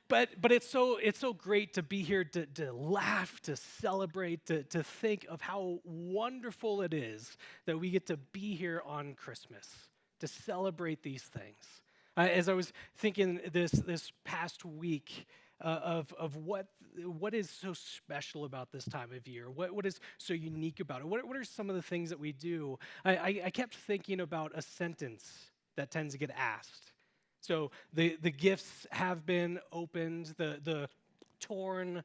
But it's so great to be here to laugh, to celebrate, to think of how wonderful it is that we get to be here on Christmas to celebrate these things. As I was thinking this past week of what is so special about this time of year, what is so unique about it, what are some of the things that we do? I kept thinking about a sentence that tends to get asked. So the gifts have been opened. The torn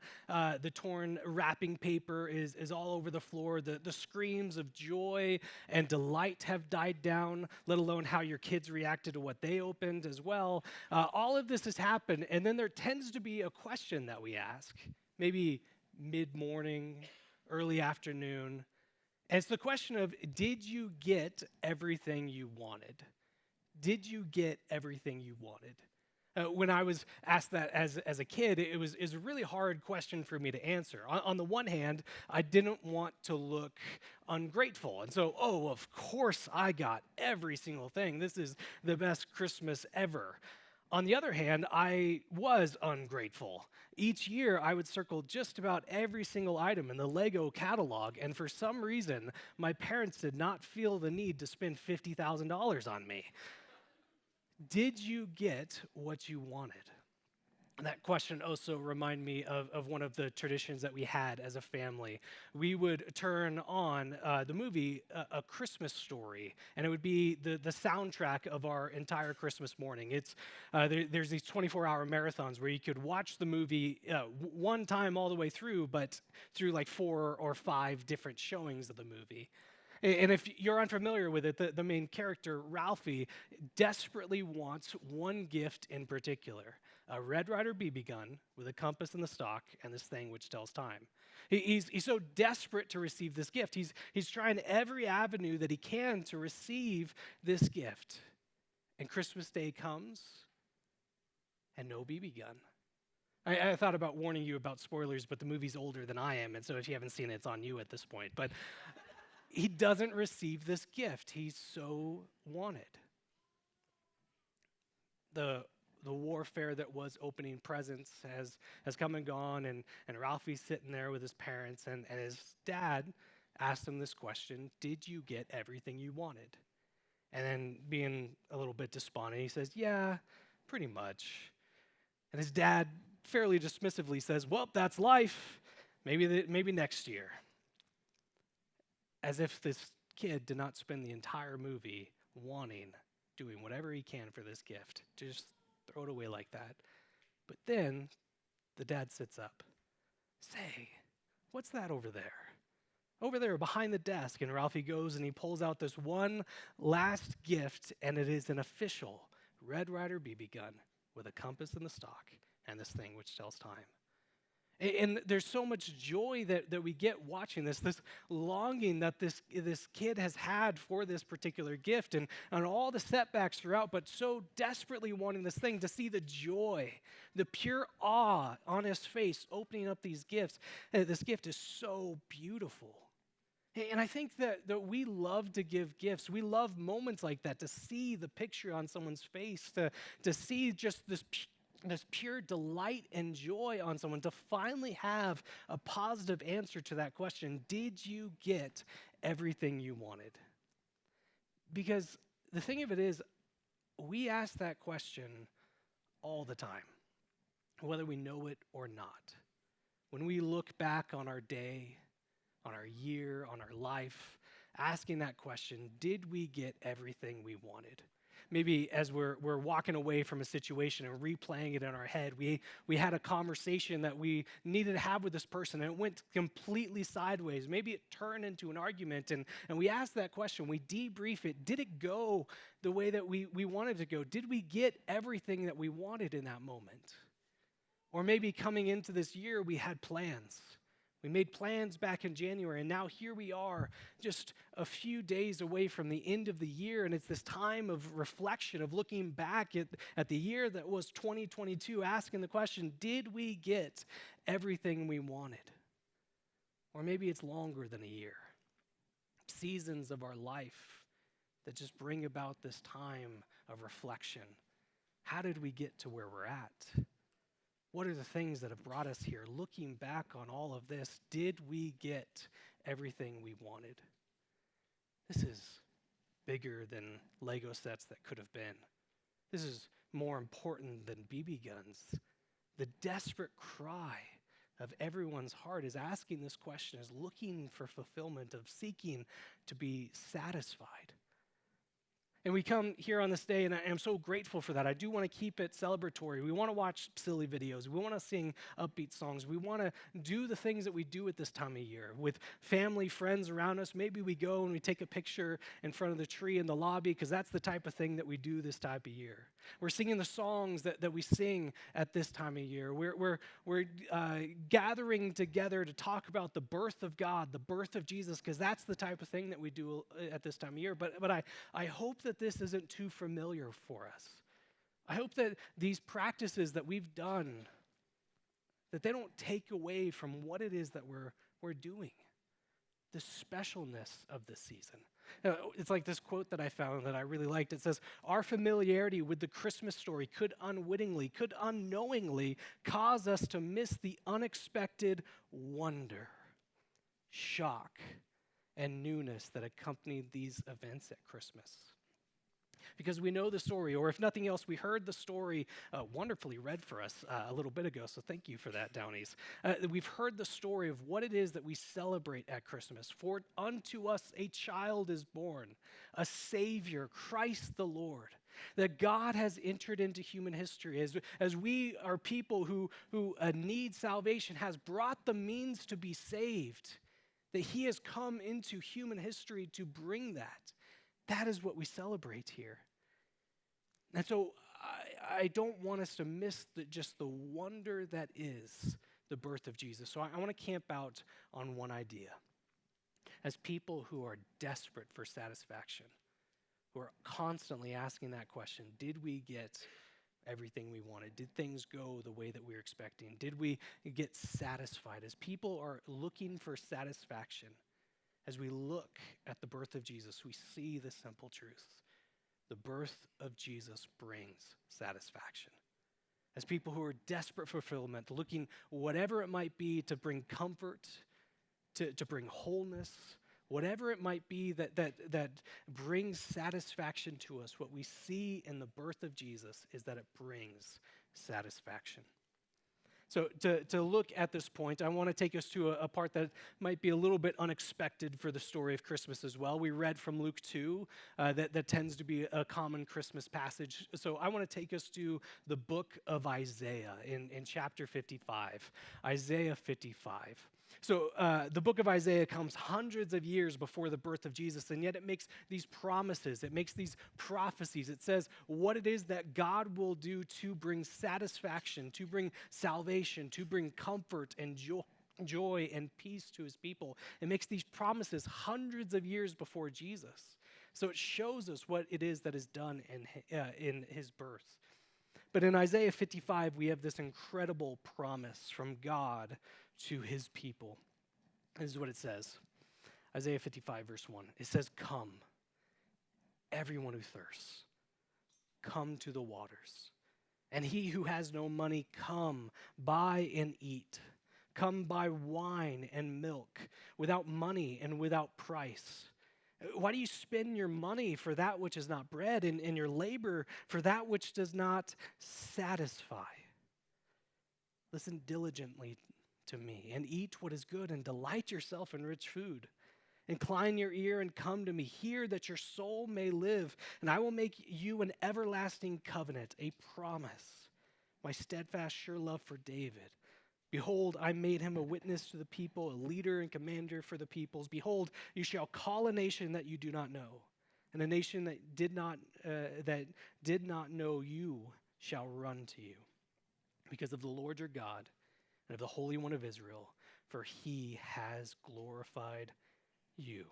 wrapping paper is all over the floor. The screams of joy and delight have died down, let alone how your kids reacted to what they opened as well. All of this has happened, and then there tends to be a question that we ask, maybe mid-morning, early afternoon. And it's the question of, did you get everything you wanted? Did you get everything you wanted? When I was asked that as a kid, it was a really hard question for me to answer. On the one hand, I didn't want to look ungrateful. And so, oh, of course I got every single thing. This is the best Christmas ever. On the other hand, I was ungrateful. Each year, I would circle just about every single item in the Lego catalog, and for some reason, my parents did not feel the need to spend $50,000 on me. Did you get what you wanted? And that question also reminded me of one of the traditions that we had as a family. We would turn on the movie A Christmas Story, and it would be the soundtrack of our entire Christmas morning. There's these 24-hour marathons where you could watch the movie one time all the way through, but through like 4 or 5 different showings of the movie. And if you're unfamiliar with it, the main character, Ralphie, desperately wants one gift in particular, a Red Ryder BB gun with a compass in the stock and this thing which tells time. He's so desperate to receive this gift. He's trying every avenue that he can to receive this gift. And Christmas Day comes, and no BB gun. I thought about warning you about spoilers, but the movie's older than I am, and so if you haven't seen it, it's on you at this point. But he doesn't receive this gift he so wanted. The warfare that was opening presents has come and gone, and Ralphie's sitting there with his parents, and his dad asked him this question, did you get everything you wanted? And then being a little bit despondent, he says, yeah, pretty much. And his dad fairly dismissively says, well, that's life. Maybe next year. As if this kid did not spend the entire movie doing whatever he can for this gift, to just throw it away like that. But then the dad sits up. Say, what's that over there? Over there behind the desk. And Ralphie goes and he pulls out this one last gift, and it is an official Red Ryder BB gun with a compass in the stock and this thing which tells time. And there's so much joy that we get watching this longing that this kid has had for this particular gift, and all the setbacks throughout, but so desperately wanting this thing, to see the joy, the pure awe on his face opening up these gifts. This gift is so beautiful. And I think that we love to give gifts. We love moments like that, to see the picture on someone's face, to see just this pure delight and joy on someone, to finally have a positive answer to that question, did you get everything you wanted? Because the thing of it is, we ask that question all the time, whether we know it or not. When we look back on our day, on our year, on our life, asking that question, did we get everything we wanted? Maybe as we're walking away from a situation and replaying it in our head, we had a conversation that we needed to have with this person, and it went completely sideways. Maybe it turned into an argument, and we asked that question. We debrief it. Did it go the way that we wanted to go? Did we get everything that we wanted in that moment? Or maybe coming into this year, we had plans. We made plans back in January, and now here we are, just a few days away from the end of the year, and it's this time of reflection, of looking back at the year that was 2022, asking the question, did we get everything we wanted? Or maybe it's longer than a year. Seasons of our life that just bring about this time of reflection. How did we get to where we're at? What are the things that have brought us here? Looking back on all of this, did we get everything we wanted? This is bigger than Lego sets that could have been. This is more important than BB guns. The desperate cry of everyone's heart is asking this question, is looking for fulfillment, of seeking to be satisfied. And we come here on this day, and I am so grateful for that. I do want to keep it celebratory. We want to watch silly videos. We want to sing upbeat songs. We want to do the things that we do at this time of year with family, friends around us. Maybe we go and we take a picture in front of the tree in the lobby, because that's the type of thing that we do this type of year. We're singing the songs that we sing at this time of year. We're gathering together to talk about the birth of God, the birth of Jesus, because that's the type of thing that we do at this time of year. But I hope that this isn't too familiar for us. I hope that these practices that we've done, that they don't take away from what it is that we're doing, the specialness of this season. It's like this quote that I found that I really liked. It says, "Our familiarity with the Christmas story could unwittingly, could unknowingly cause us to miss the unexpected wonder, shock, and newness that accompanied these events at Christmas." Because we know the story, or if nothing else, we heard the story wonderfully read for us a little bit ago, so thank you for that, Downies. We've heard the story of what it is that we celebrate at Christmas. For unto us a child is born, a Savior, Christ the Lord. That God has entered into human history. As we are people who need salvation, has brought the means to be saved. That he has come into human history to bring that. That is what we celebrate here. And so I don't want us to miss just the wonder that is the birth of Jesus. So I want to camp out on one idea. As people who are desperate for satisfaction, who are constantly asking that question, did we get everything we wanted? Did things go the way that we were expecting? Did we get satisfied? As people are looking for satisfaction, as we look at the birth of Jesus, we see the simple truth. The birth of Jesus brings satisfaction. As people who are desperate for fulfillment, looking whatever it might be to bring comfort, to bring wholeness, whatever it might be that brings satisfaction to us, what we see in the birth of Jesus is that it brings satisfaction. So to look at this point, I want to take us to a part that might be a little bit unexpected for the story of Christmas as well. We read from Luke 2, that tends to be a common Christmas passage. So I want to take us to the book of Isaiah in chapter 55, Isaiah 55. So the book of Isaiah comes hundreds of years before the birth of Jesus, and yet it makes these promises, it makes these prophecies. It says what it is that God will do to bring satisfaction, to bring salvation, to bring comfort and joy and peace to his people. It makes these promises hundreds of years before Jesus. So it shows us what it is that is done in his birth. But in Isaiah 55, we have this incredible promise from God to his people. This is what it says. Isaiah 55, verse 1. It says, "Come, everyone who thirsts, come to the waters. And he who has no money, come, buy and eat. Come buy wine and milk without money and without price. Why do you spend your money for that which is not bread, and your labor for that which does not satisfy? Listen diligently to me, and eat what is good, and delight yourself in rich food. Incline your ear and come to me. Hear that your soul may live, and I will make you an everlasting covenant, a promise, my steadfast sure love for David. Behold, I made him a witness to the people, a leader and commander for the peoples. Behold, you shall call a nation that you do not know, and a nation that did not know you shall run to you, because of the Lord your God and of the Holy One of Israel, for he has glorified you."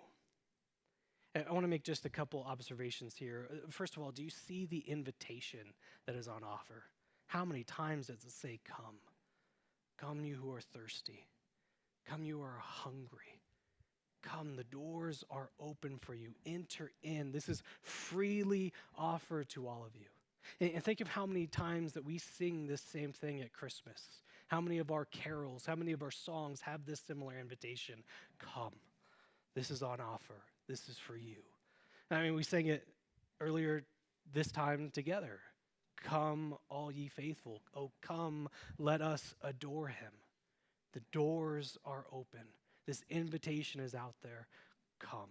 I want to make just a couple observations here. First of all, do you see the invitation that is on offer? How many times does it say, "Come"? Come, you who are thirsty. Come, you who are hungry. Come, the doors are open for you. Enter in. This is freely offered to all of you. And think of how many times that we sing this same thing at Christmas. How many of our carols, how many of our songs have this similar invitation? Come. This is on offer. This is for you. I mean, we sang it earlier this time together. Come, all ye faithful. Oh, come, let us adore him. The doors are open. This invitation is out there. Come.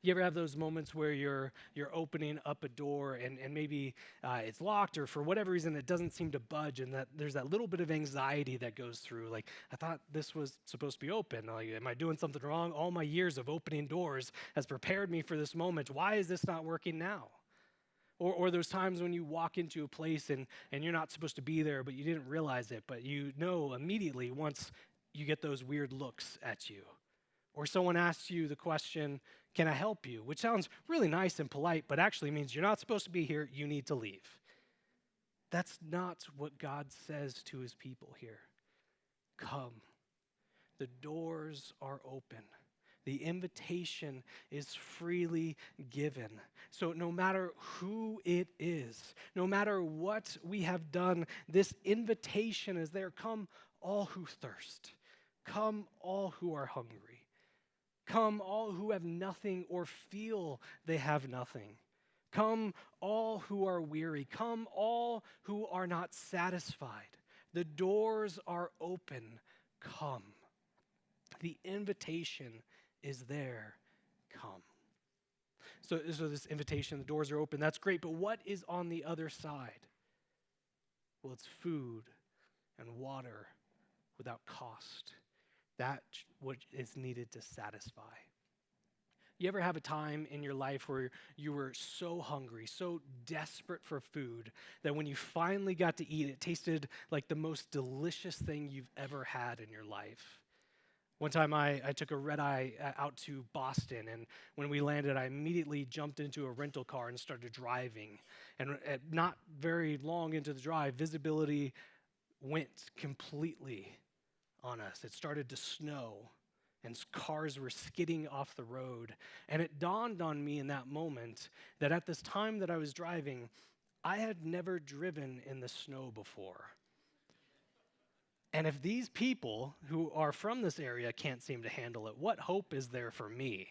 You ever have those moments where you're opening up a door and maybe it's locked, or for whatever reason it doesn't seem to budge, and that there's that little bit of anxiety that goes through, like, I thought this was supposed to be open. Like, am I doing something wrong? All my years of opening doors has prepared me for this moment. Why is this not working now? Or those times when you walk into a place and you're not supposed to be there, but you didn't realize it, but you know immediately once you get those weird looks at you. Or someone asks you the question, can I help you? Which sounds really nice and polite, but actually means you're not supposed to be here, you need to leave. That's not what God says to his people here. Come. The doors are open. The invitation is freely given. So no matter who it is, no matter what we have done, this invitation is there. Come all who thirst. Come all who are hungry. Come all who have nothing or feel they have nothing. Come all who are weary. Come all who are not satisfied. The doors are open. Come. The invitation is there. Come. So this invitation, the doors are open. That's great, but what is on the other side? Well, it's food and water without cost. That's what is needed to satisfy. You ever have a time in your life where you were so hungry, so desperate for food, that when you finally got to eat, it tasted like the most delicious thing you've ever had in your life? One time I took a red-eye out to Boston, and when we landed, I immediately jumped into a rental car and started driving. And not very long into the drive, visibility went completely on us. It started to snow, and cars were skidding off the road. And it dawned on me in that moment that at this time that I was driving, I had never driven in the snow before. And if these people who are from this area can't seem to handle it, what hope is there for me?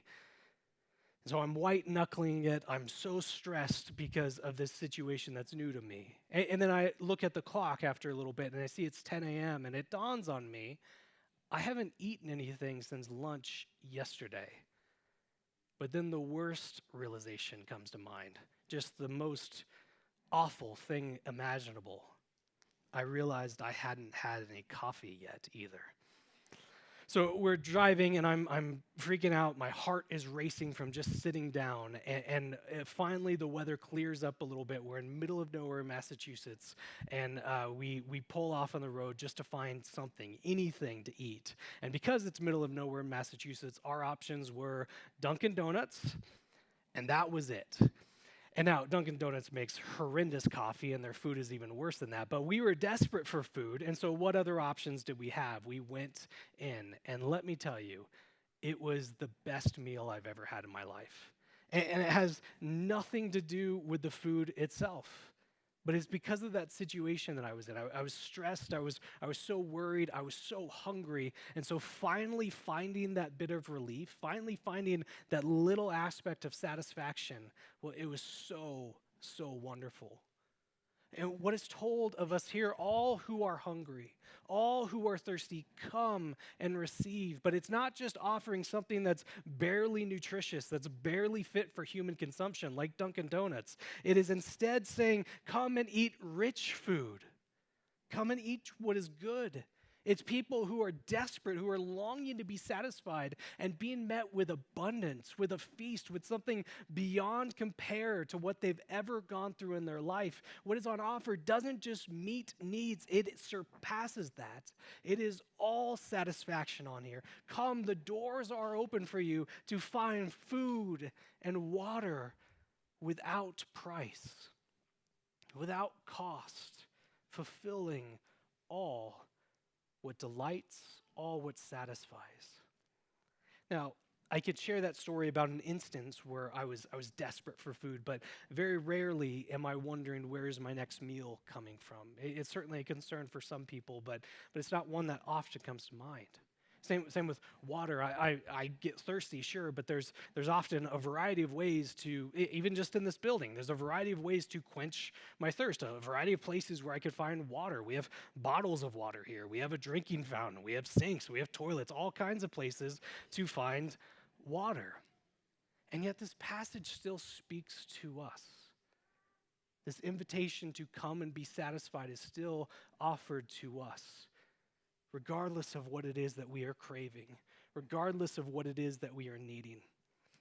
So I'm white-knuckling it. I'm so stressed because of this situation that's new to me. And then I look at the clock after a little bit, and I see it's 10 a.m., and it dawns on me, I haven't eaten anything since lunch yesterday. But then the worst realization comes to mind, just the most awful thing imaginable. I realized I hadn't had any coffee yet either. So we're driving, and I'm freaking out. My heart is racing from just sitting down. And finally, the weather clears up a little bit. We're in middle of nowhere, Massachusetts, and we pull off on the road just to find something, anything to eat. And because it's middle of nowhere, Massachusetts, our options were Dunkin' Donuts, and that was it. And now, Dunkin' Donuts makes horrendous coffee, and their food is even worse than that. But we were desperate for food, and so what other options did we have? We went in, and let me tell you, it was the best meal I've ever had in my life. And it has nothing to do with the food itself. But it's because of that situation that I was in. I was stressed. I was so worried. I was so hungry. And so finally finding that bit of relief, finally finding that little aspect of satisfaction, well, it was so, so wonderful. And what is told of us here, all who are hungry, all who are thirsty, come and receive. But it's not just offering something that's barely nutritious, that's barely fit for human consumption, like Dunkin' Donuts. It is instead saying, come and eat rich food. Come and eat what is good. It's people who are desperate, who are longing to be satisfied and being met with abundance, with a feast, with something beyond compare to what they've ever gone through in their life. What is on offer doesn't just meet needs, it surpasses that. It is all satisfaction on here. Come, the doors are open for you to find food and water without price, without cost, fulfilling all what delights, all what satisfies. Now, I could share that story about an instance where I was desperate for food, but very rarely am I wondering where is my next meal coming from. It's certainly a concern for some people, but it's not one that often comes to mind. Same with water. I get thirsty, sure, but there's often a variety of ways to, even just in this building, there's a variety of ways to quench my thirst, a variety of places where I could find water. We have bottles of water here. We have a drinking fountain. We have sinks. We have toilets, all kinds of places to find water. And yet this passage still speaks to us. This invitation to come and be satisfied is still offered to us, regardless of what it is that we are craving, regardless of what it is that we are needing.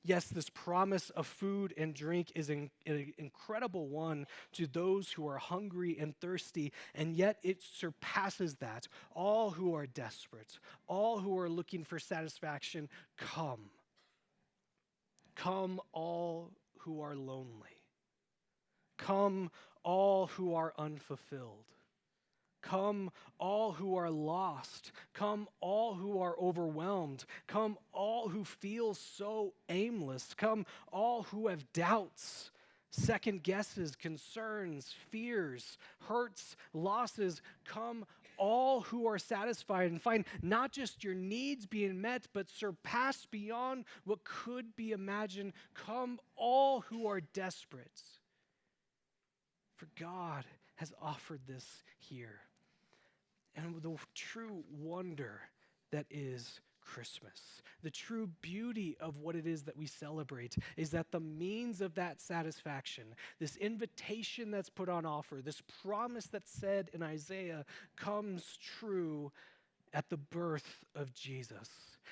Yes, this promise of food and drink is an incredible one to those who are hungry and thirsty, and yet it surpasses that. All who are desperate, all who are looking for satisfaction, come. Come, all who are lonely. Come, all who are unfulfilled. Come, all who are lost. Come, all who are overwhelmed. Come, all who feel so aimless. Come, all who have doubts, second guesses, concerns, fears, hurts, losses. Come, all who are satisfied and find not just your needs being met, but surpassed beyond what could be imagined. Come, all who are desperate. For God has offered this here. And the true wonder that is Christmas, the true beauty of what it is that we celebrate, is that the means of that satisfaction, this invitation that's put on offer, this promise that's said in Isaiah, comes true at the birth of Jesus.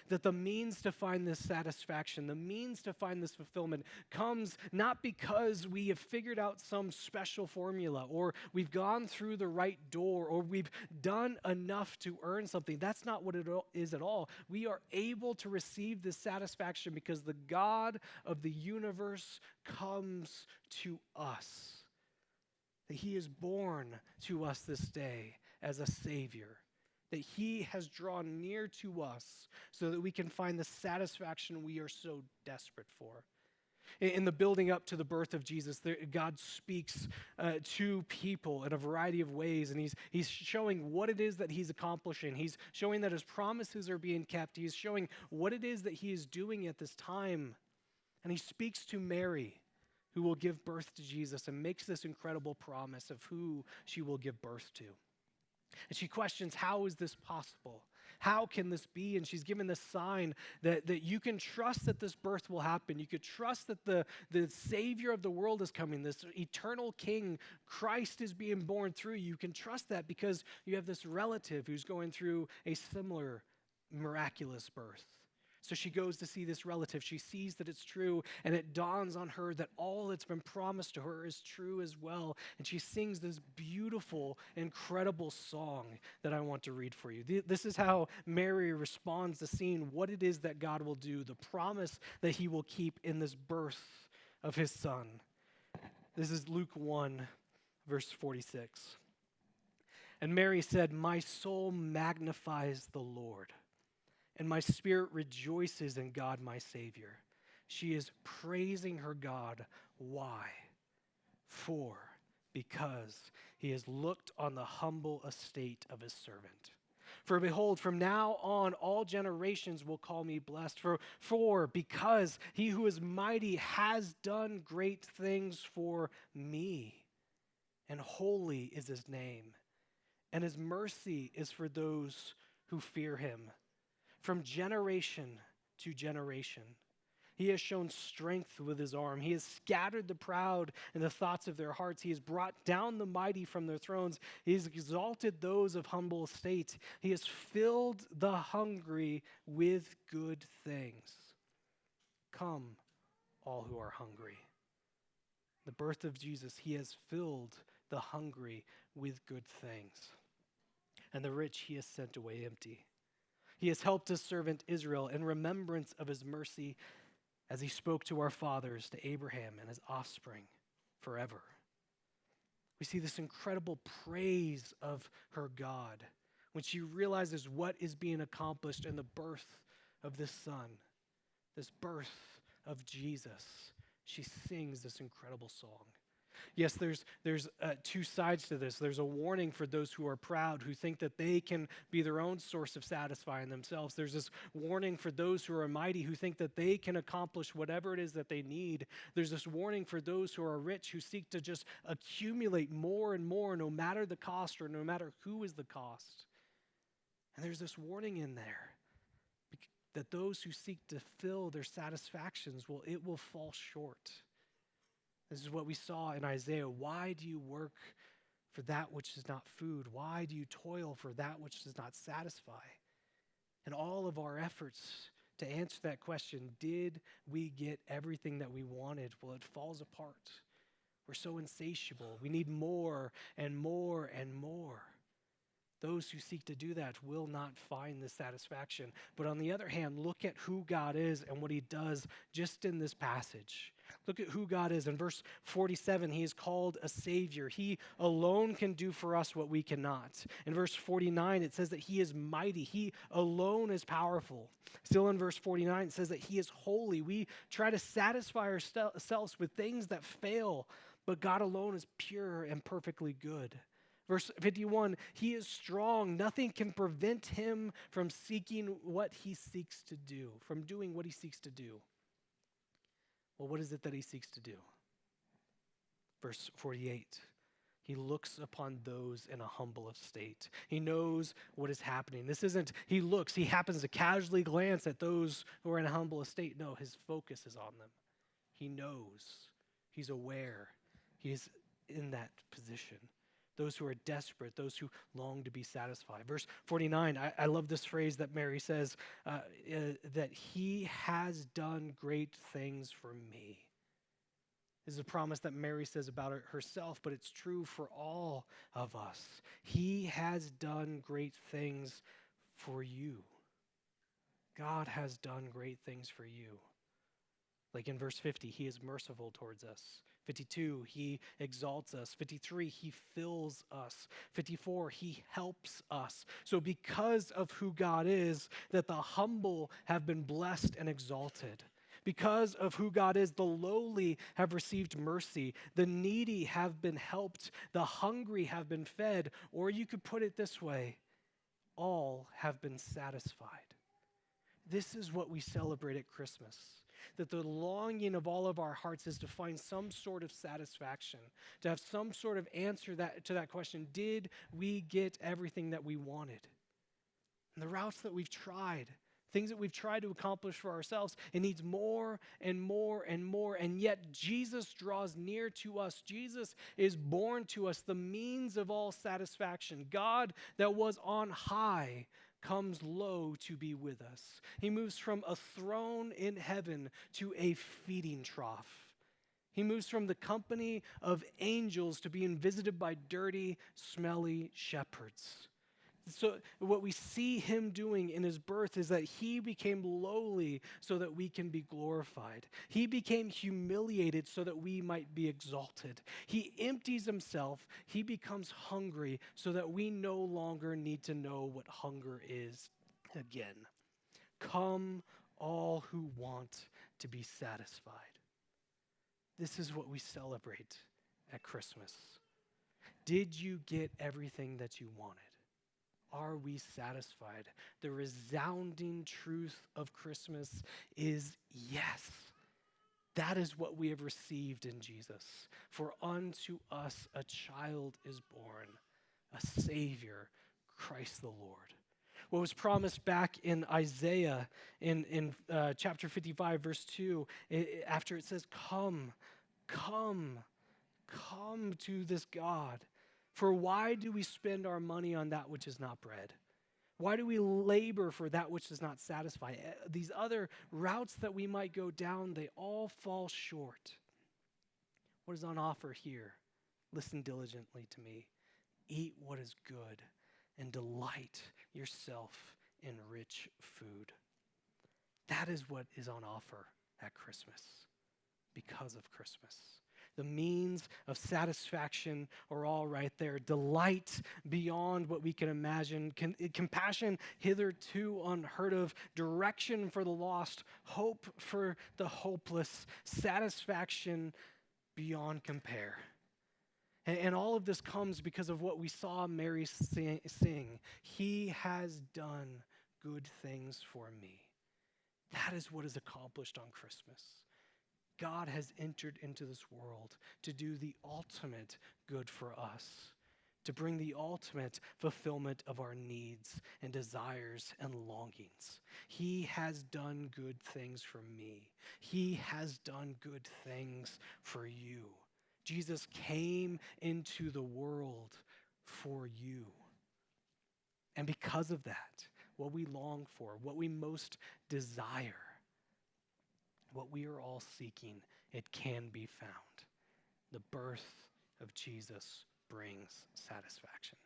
That the means to find this satisfaction, the means to find this fulfillment comes not because we have figured out some special formula, or we've gone through the right door, or we've done enough to earn something. That's not what it is at all. We are able to receive this satisfaction because the God of the universe comes to us. That he is born to us this day as a Savior. That he has drawn near to us so that we can find the satisfaction we are so desperate for. In the building up to the birth of Jesus, God speaks to people in a variety of ways, and he's showing what it is that he's accomplishing. He's showing that his promises are being kept. He's showing what it is that he is doing at this time. And he speaks to Mary, who will give birth to Jesus, and makes this incredible promise of who she will give birth to. And she questions, how is this possible? How can this be? And she's given this sign that you can trust that this birth will happen. You could trust that the Savior of the world is coming. This eternal King, Christ, is being born through you. You can trust that because you have this relative who's going through a similar miraculous birth. So she goes to see this relative. She sees that it's true, and it dawns on her that all that's been promised to her is true as well. And she sings this beautiful, incredible song that I want to read for you. This is how Mary responds to seeing what it is that God will do, the promise that he will keep in this birth of his son. This is Luke 1, verse 46. And Mary said, "My soul magnifies the Lord, and my spirit rejoices in God my Savior." She is praising her God. Why? Because he has looked on the humble estate of his servant. For behold, from now on all generations will call me blessed. Because he who is mighty has done great things for me, and holy is his name, and his mercy is for those who fear him. From generation to generation, he has shown strength with his arm. He has scattered the proud in the thoughts of their hearts. He has brought down the mighty from their thrones. He has exalted those of humble estate. He has filled the hungry with good things. Come, all who are hungry. The birth of Jesus, he has filled the hungry with good things, and the rich he has sent away empty. He has helped his servant Israel in remembrance of his mercy, as he spoke to our fathers, to Abraham and his offspring forever. We see this incredible praise of her God when she realizes what is being accomplished in the birth of this son, this birth of Jesus, she sings this incredible song. Yes, there's two sides to this. There's a warning for those who are proud, who think that they can be their own source of satisfying themselves. There's this warning for those who are mighty, who think that they can accomplish whatever it is that they need. There's this warning for those who are rich, who seek to just accumulate more and more, no matter the cost or no matter who is the cost. And there's this warning in there that those who seek to fill their satisfactions, it will fall short. This is what we saw in Isaiah. Why do you work for that which is not food? Why do you toil for that which does not satisfy? And all of our efforts to answer that question, did we get everything that we wanted? Well, it falls apart. We're so insatiable. We need more and more and more. Those who seek to do that will not find the satisfaction. But on the other hand, look at who God is and what he does just in this passage. Look at who God is. In verse 47, he is called a Savior. He alone can do for us what we cannot. In verse 49, it says that he is mighty. He alone is powerful. Still in verse 49, it says that he is holy. We try to satisfy ourselves with things that fail, but God alone is pure and perfectly good. Verse 51, he is strong. Nothing can prevent him from seeking what he seeks to do, from doing what he seeks to do. Well, what is it that he seeks to do? Verse 48, he looks upon those in a humble estate. He knows what is happening. This isn't, he happens to casually glance at those who are in a humble estate. No, his focus is on them. He knows. He's aware. He is in that position. Those who are desperate, those who long to be satisfied. Verse 49, I love this phrase that Mary says, that he has done great things for me. This is a promise that Mary says about herself, but it's true for all of us. He has done great things for you. God has done great things for you. Like in verse 50, he is merciful towards us. 52, he exalts us. 53, he fills us. 54, he helps us. So because of who God is, that the humble have been blessed and exalted. Because of who God is, the lowly have received mercy. The needy have been helped. The hungry have been fed. Or you could put it this way, all have been satisfied. This is what we celebrate at Christmas. That the longing of all of our hearts is to find some sort of satisfaction, to have some sort of answer to that question, did we get everything that we wanted? And the routes that we've tried, things that we've tried to accomplish for ourselves, it needs more and more and more, and yet Jesus draws near to us. Jesus is born to us, the means of all satisfaction. God that was on high comes low to be with us. He moves from a throne in heaven to a feeding trough. He moves from the company of angels to being visited by dirty, smelly shepherds. So what we see him doing in his birth is that he became lowly so that we can be glorified. He became humiliated so that we might be exalted. He empties himself. He becomes hungry so that we no longer need to know what hunger is again. Come, all who want to be satisfied. This is what we celebrate at Christmas. Did you get everything that you wanted? Are we satisfied? The resounding truth of Christmas is yes. That is what we have received in Jesus. For unto us a child is born, a Savior, Christ the Lord. What was promised back in Isaiah in chapter 55, verse 2, after it says, come to this God. For why do we spend our money on that which is not bread? Why do we labor for that which does not satisfy? These other routes that we might go down, they all fall short. What is on offer here? Listen diligently to me. Eat what is good and delight yourself in rich food. That is what is on offer at Christmas because of Christmas. The means of satisfaction are all right there. Delight beyond what we can imagine. Compassion hitherto unheard of. Direction for the lost. Hope for the hopeless. Satisfaction beyond compare. And all of this comes because of what we saw Mary sing. He has done good things for me. That is what is accomplished on Christmas. God has entered into this world to do the ultimate good for us, to bring the ultimate fulfillment of our needs and desires and longings. He has done good things for me. He has done good things for you. Jesus came into the world for you. And because of that, what we long for, what we most desire, what we are all seeking, it can be found. The birth of Jesus brings satisfaction.